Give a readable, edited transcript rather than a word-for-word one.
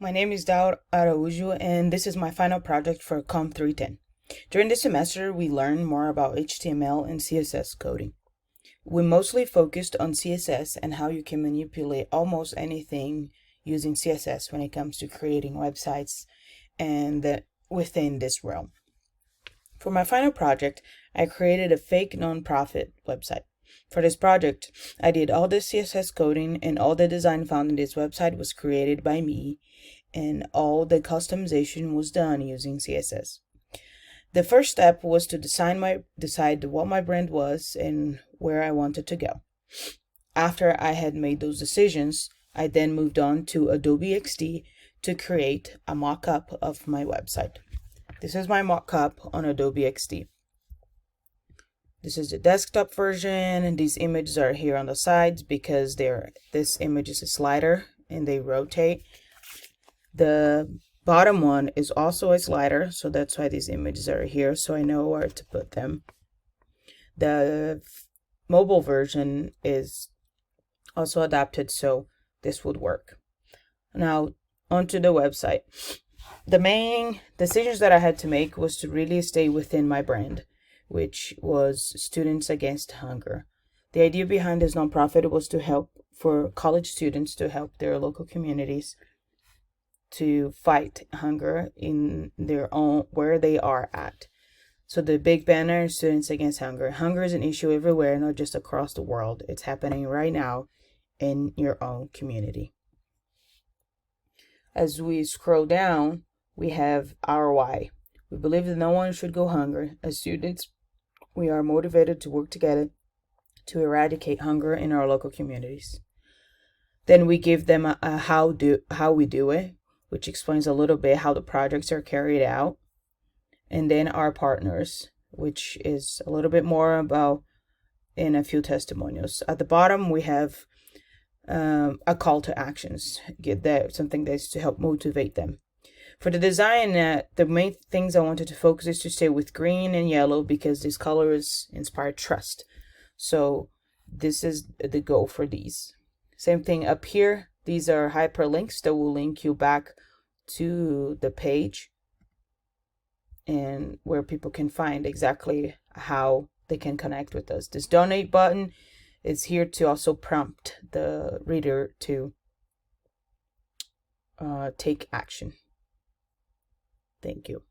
My name is Daud Araujo, and this is my final project for Comm 310. During this semester, we learned more about HTML and CSS coding. We mostly focused on CSS and how you can manipulate almost anything using CSS when it comes to creating websites and within this realm. For my final project, I created a fake nonprofit website. For this project, I did all the CSS coding, and all the design found in this website was created by me, and all the customization was done using CSS. The first step was to decide what my brand was and where I wanted to go. After I had made those decisions, I then moved on to Adobe XD to create a mock-up of my website. This is my mock-up on Adobe XD. This is the desktop version, and these images are here on the sides because this image is a slider and they rotate. The bottom one is also a slider, so that's why these images are here, so I know where to put them. The mobile version is also adapted, so this would work. Now, onto the website. The main decisions that I had to make was to really stay within my brand, which was Students Against Hunger. The idea behind this nonprofit was to help for college students to help their local communities to fight hunger in their own where they are at. So the big banner, Students Against Hunger. Hunger is an issue everywhere, not just across the world. It's happening right now in your own community. As we scroll down, we have our why. We believe that no one should go hungry. As students, we are motivated to work together to eradicate hunger in our local communities. Then we give them a how we do it, which explains a little bit how the projects are carried out. And then our partners, which is a little bit more about in a few testimonials. At the bottom, we have a call to actions, get that something that's to help motivate them. For the design, the main things I wanted to focus is to stay with green and yellow because these colors inspire trust. So this is the goal for these. Same thing up here. These are hyperlinks that will link you back to the page and where people can find exactly how they can connect with us. This donate button is here to also prompt the reader to take action. Thank you.